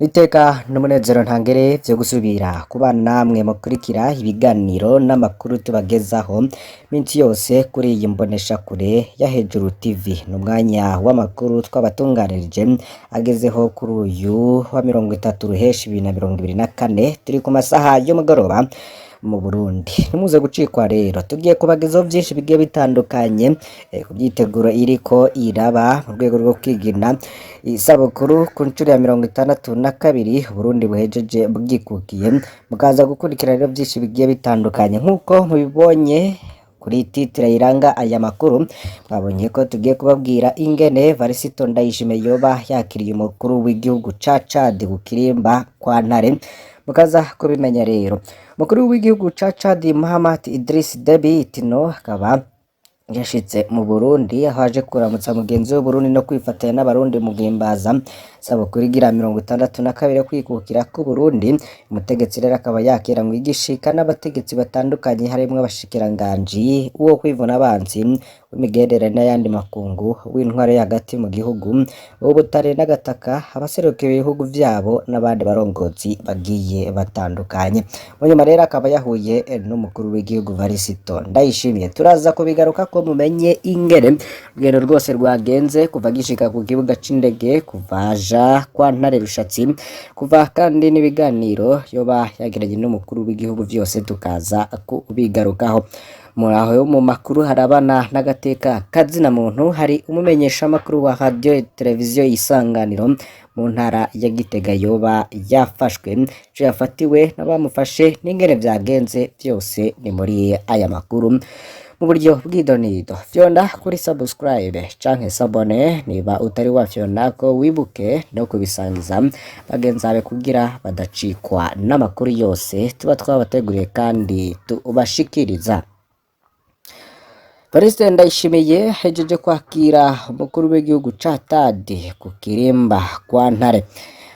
Iteka n'umunezero ntangere vyo gusubira kubana namwe mukurikira ibiganiro n'amakuru tubagezaho minsi yose kuri iyi mboneshakure ya Hejuru TV. N'umwanya w'amakuru twabatunganirije agezeho kuri uyu wa 30 Ruheshi 2024 turi ku masaha y'umugoroba mu Burundi. Nimuze gucikwa rero tugiye kubagezaho vyinshi bigiye bitandukanye ku byiteguro iriko iraba mu rwego rwo kwigina isabukuru ku ncuro ya 62 Burundi buhejeje bwikukiye. Mukaza gukurikira rero vyinshi bigiye bitandukanye nk'uko mubibonye kuri titre iranga aya makuru. Mwabonye ko tugiye kubabwira ingene Varisito Ndayishimiye yoba yakiriye umukuru w'igihugu ca Chad ku Kirimba kwa Ntare. Mukaza kubimenya rero umukuru w'igihugu ca Chad Mahamat Idriss Déby Itno akaba yashitse mu Burundi aho aje kuramutsa mugenzi w'Uburundi no kwifatanya n'abarundi mu guhimbaza sabukuru igira 62 kwikukira ku Burundi. Umutegetsi rero akaba yakira mu igishika n'abategetsi batandukanye harimwo abashikiranganji uwo kwivuna abanzi w'imigenderanire n'ayandi makungu w'intware hagati mu gihugu w'ubutare n'agataka abaserukiye ibihugu vyabo n'abandi barongozi bagiye batandukanye. Munyuma rero akaba yahuye n'umukuru w'igihugu Varisito Ndayishimiye. Turaza kubigaruka ko mumenye ingene urugendo rwose rwagenze kuva gishika ku kibuga c'indege kuva aja kwa Ntare Rushatsi kuva kandi n'ibiganiro yoba yagiranye n'umukuru w'igihugu vyose tukaza kubigarukaho. Muraho mu makuru harabana n'agateka kazina muntu hari umumenyesha makuru wa radio televiziyo Isanganiro mu ntara ya Gitega yoba yafashwe cyo yafatiwe n'abamufashe n'ingene vyagenze vyose ni muri aya makuru mu buryo bw'idonido. Fyonda kuri subscribe canke sabone niba utari wafyonda ko wibuke no kubisangiza bagenzabe kugira badacikwa n'amakuru yose tuba twabateguriye kandi tubashikiriza. Varisito Ndayishimiye hejeje kwakira umukuru w'igihugu ca Chad ku Kirimba kwa Ntare.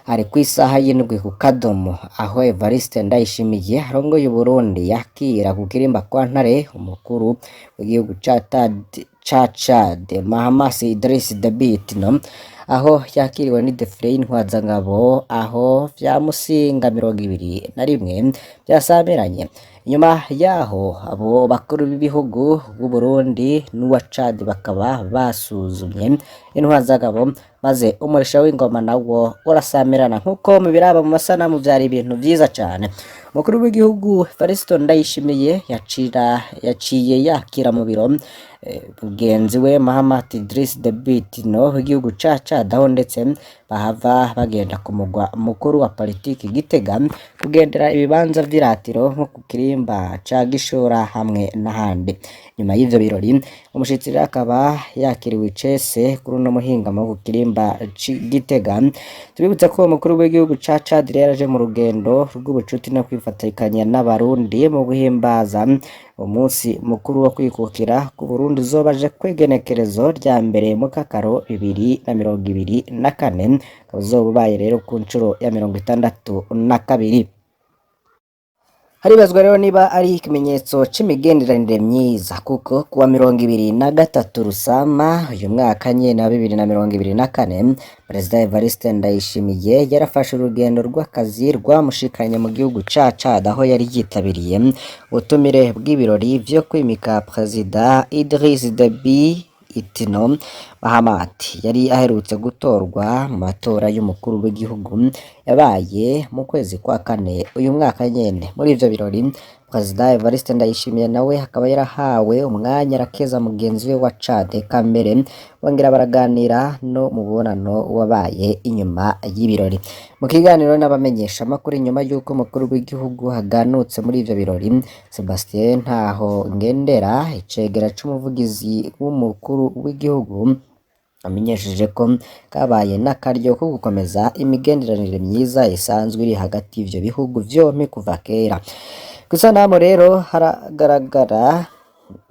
Ari ku isaha y'indwi ku Kadomo aho Varisito Ndayishimiye arongoye Burundi yakira ku Kirimba kwa Ntare umukuru w'igihugu ca Chad Mahamat Idriss Déby Itno aho yakiriwe ni defile y'intwazangabo aho vyamusinga 21 vyasamiranye. Inyuma yaho abo bakuru b'ibihugu b'u Burundi n'uwa Chad bakaba basuzumye intwazangabo maze umurisha w'ingoma nawo urasamirana nk'uko mubiraba mu masanamu vyari ibintu vyiza cane. Umukuru w'igihugu Varisito Ndayishimiye yaciye yakira mu biro mugenzi we Mahamat Idriss Déby Itno w'igihugu ca Chad aho ndetse bahava bagenda ku mugwa mukuru wa politiki Gitega kugendera ibibanza vy'iratiro nko ku Kirimba ca Gishora hamwe n'ahandi. Nyuma y'ivyo birori umushitsi akaba yakiriwe icese kuri uno muhingamo ku Kirimba Gitega. Tubibutsa ko umukuru w'igihugu ca Chad yaraje mu rugendo rw'ubucuti no kwifatikanya n'abarundi mu guhimbaza umunsi mukuru wo kwikukira ku Burundi uzobaje kwegenekerezo rya mbere mu Kakaro 2024 uzobubaye rero ku ncuro ya 62. Haribazwa rero niba ari ikimenyetso c'imigenderanire myiza kuko kuwa 23 Rusama uyu mwaka nyene wa 2024 Perezida Evariste Ndayishimiye yarafashe urugendo rw'akazi rwamushikanye mu gihugu ca Chad aho yari yitabiriye ubutumire bw'ibirori vyo kwimika Perezida Idriss Déby Itno. Mahamat yari aherutse gutorwa mu matora y'umukuru w'igihugu yabaye mu kwezi kwa kane uyu mwaka nyene. Muri ivyo birori Perezida Evariste Ndayishimiye nawe akaba yarahawe umwanya arakeza mugenzi we wa Chad Kamere bongera baraganira no mubonano wabaye inyuma y'ibirori. Mu kiganiro n'abamenyesha makuru inyuma y'uko umukuru w'igihugu haganutse muri ivyo birori, Sebastien Ntaho Ngendera icegera c'umuvugizi w'umukuru w'igihugu amenyesheje ko kabaye n'akaryo ko gukomeza imigenderanire myiza isanzwe iri hagati y'ivyo bihugu vyompi kuva kera. Gusa namo rero haragaragara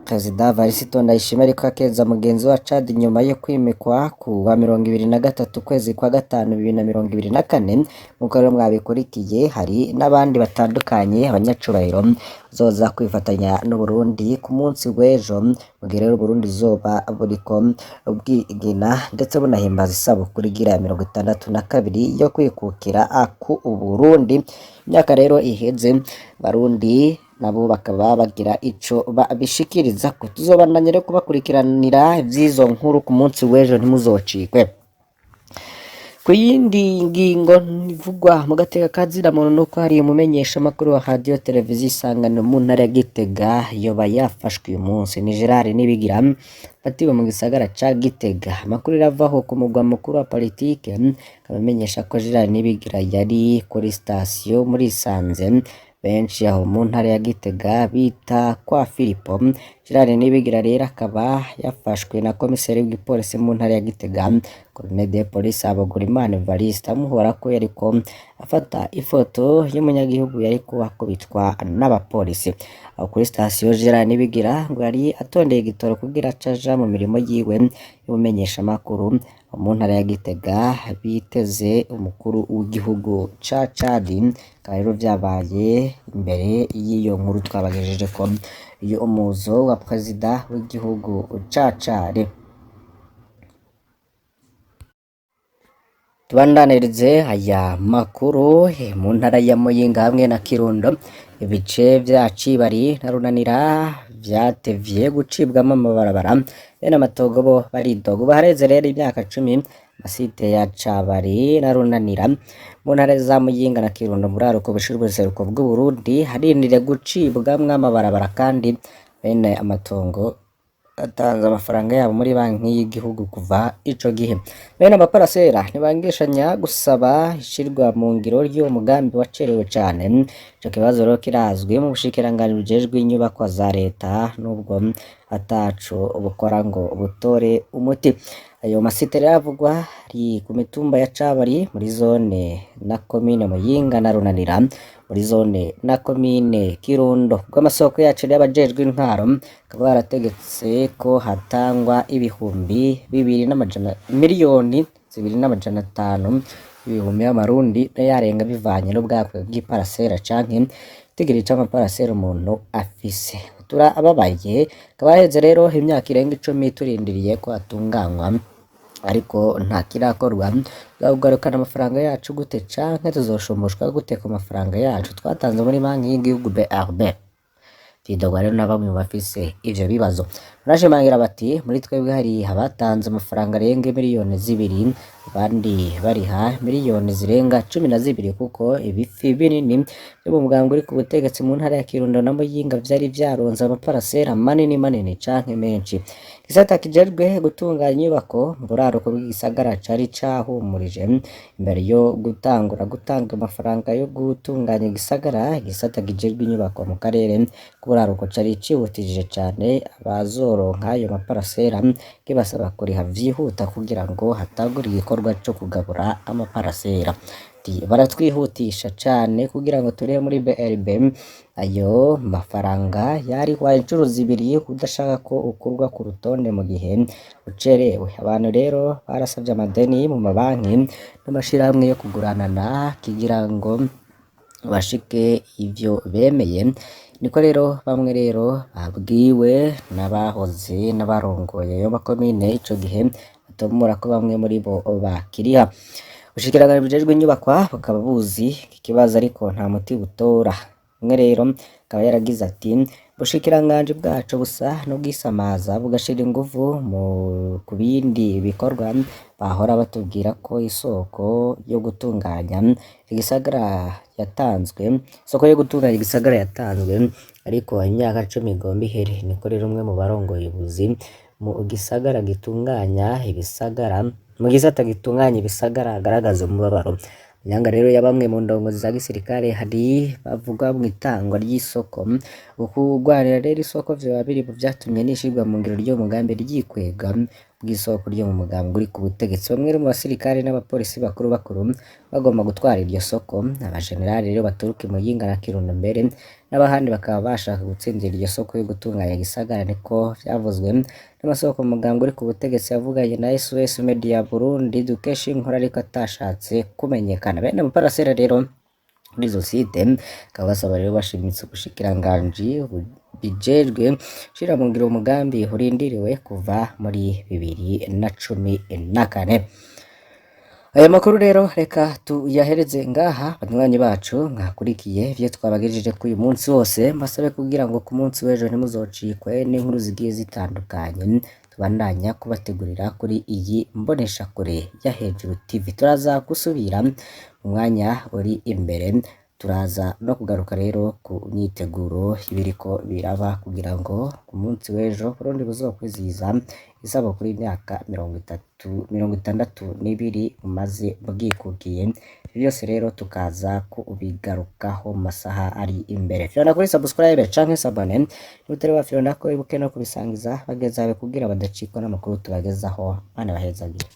Perezida Varisito Ndayishimiye ariko akeza mugenzi wa Chad nyuma yo kwimikwa ku wa 23 kwezi kwa gatanu 2024 nkuko rero mwabikurikiye. Hari n'abandi batandukanye abanyacubahiro zoza kwifatanya n'u Burundi ku munsi w'ejo mu gihe rero Burundi zoba buriko ubwigina ndetse bunahimbaza isabukuru igira 62 yo kwikukira ku Burundi. Imyaka rero iheze Barundi nabo bakaba bagira ico bishikiriza ko tuzobandanya rero kubakurikiranira ivy'izo nkuru ku munsi w'ejo ntimuzocikwe. Ku yindi ngingo nivugwa mu gateka kazira muntu nuko hari umumenyesha makuru wa radio televiziyo Isanganiro mu ntara ya Gitega yoba yafashwe uyu munsi ni Gerard Nibigira batiwe mu gisagara ca Gitega. Amakuru iravaho ku mugwa mukuru wa politike kabamenyesha ko Gerard Nibigira yari kuri station muri Sanze benshi aho mu ntara ya Gitega bita kwa Filipo. Gerard Nibigira rero akaba yafashwe na komiseri w'igipolisi mu ntara ya Gitega Colonel de Police Abogurimana Evariste amuhora ko yariko afata ifoto y'umunyagihugu yariko akubitwa n'abapolisi aho kuri station. Gerard Nibigira ngo yari atondeye igitoro kugira acaja mu mirimo yiwe y'umenyesha makuru mu ntara ya Gitega biteze umukuru w'igihugu ca Chad. Rero vyabaye imbere y'iyo nkuru twabagejeje ko iyo umuzo wa perezida w'igihugu ca Chad. Tubandanirize aya makuru mu ntara ya Muyinga hamwe na Kirundo. Ibice vya Cibari na Runanira vyatevye gucibwamo amabarabara bene amatogo bo baridogo bahareze rero imyaka 10 masite ya Cabari na Runanira mu ntara za Muyinga na Kirundo buraruko bushirwe seruko bw'u Burundi harinire gucibwamwo amabarabara kandi bene amatongo atanze amafaranga yabo muri banki y'igihugu kuva ico gihe. Bene amaparasera ntibangishanya gusaba ishirwa mu ngiro ry'uwo mugambi wacerewe cane. Ico kibazo rero kirazwi mu bushikiranganje bujejwe inyubakwa za leta nubwo ataco bukora ngo butore umuti. Ayo masite yavugwa ari ku mitumba ya Cabari muri zone na komine Muyinga na Runanira muri zone na komine Kirundo. Bw'amasoko yacu y'abajejwe intwaro akaba yarategetse ko hatangwa ibihumbi 2 miliyoni 2.5 ibihumbi y'amarundi yarenga bivanye n'ubwakwe bw'iparasera canke tigiri c'amaparasera umuntu afise. Tura ababaye akaba heze rero imyaka irenga 10 turindiriye ko atunganywa ariko nta kirakorwa. Garugarukana amafaranga yacu gute canke tuzoshomboshwa gute ku mafaranga yacu twatanze muri banki y'igihugu BRB. Tidogwa rero na bamwe bafise ivyo bibazo barashimangira bati muri twebwe hari abatanze amafaranga arenga miliyoni 2 abandi bariha miliyoni zirenga 12 kuko ibifi binini byo mu muganga uri ku butegetsi mu ntara ya Kirundo na Muyinga vyari vyaronze amaparasera manini canke menshi. Gisata kijejwe gutunganya inyubako buraruko bw'igisagara cari cahumurije imbere yo gutanga amafaranga yo gutunganya igisagara. Gisata kijejwe inyubako mu karere kuburaruko cari cihutije cane abazoronka ayo maparasera kibasaba kuriha vyihuta kugira ngo hatagura igikorwa co kugabura amaparasera. Baratwihutisha cane kugira ngo turebe muri BRB ayo mafaranga yari kwa incuro 2 kudashaka ko ukurwa ku rutonde mu gihe ucerewe. Abantu rero barasavye amadeni mu mabanki n'amashirahamwe yo kuguranana kigira ngo bashike ivyo bemeye. Niko rero bamwe rero babwiwe n'abahoze n'abarongoye yo makomine ico gihe batomora ko bamwe muri bo bakiriha. Ubushikiranganje bujejwe inyubakwa bakaba buzi ikibazo ariko nta muti butora. Umwe rero akaba yaragize ati ubushikiranganje bwacu busa n'ubwisamaza bugashira inguvu mu kubindi bikorwa bahora batubwira ko isoko yo gutunganya igisagara yatanzwe ariko imyaka 10 igomba ihere. Niko rero umwe mu barongoye ubuzi mu gisagara gitunganya ibisagara mu gisata gitunganya ibisagara agaragaza umubabaro. Nyanga rero ya bamwe mu ndongozi za gisirikare hari bavuga mu itangwa ry'isoko ukugwanira rero isoko vyo babiri byatumye nishirwa mu ngiro ryo mugambi ryikwega bw'isoko ryo mu mugambwe uri ku butegetsi. Bamwe mu basirikare n'abapolisi bakuru bagomba gutwara iryo soko, abajenerali rero baturuka Muyinga na Kirundo mbere n'abahandi bakaba bashaka gutsindira iryo soko yo gutunganya gisagara, niko vyavuzwe n'amasoko mu mugambwe uri ku butegetsi yavuganye na SOS Media Burundi dukesha inkuru ariko atashatse kumenyekana. Bene abaparasera rero muri izo site bakaba basaba rero bashimitse ubushikiranganji bijejwe shira mu ngiro umugambi urindiriwe kuva muri 2014. Aya makuru rero reka tuyahereze ngaha, banywanyi bacu mwakurikiye ivyo twabagejeje ku uyu munsi wose, mbasabe kugira ngo ku munsi w'ejo ntimuzocikwe n'inkuru zigiye zitandukanye tubandanya kubategurira kuri iyi mbonesha kure ya Hejuru TV. Turaza gusubira mu mwanya uri imbere, turaza no kugaruka rero ku myiteguro y'ibiriko biraba kugira ngo ku munsi w'ejo Burundi buzokwizihiza isabukuru y'imyaka 62 umaze bwikukiye. Byose rero tukaza kubigarukaho mu masaha ari imbere. Fyona kuri subscribe canke sabone n'utari wa Fyona ko ibuke no kubisangiza bagezawe kugira badacikwa n'amakuru tubagezaho. Bana bahezagire.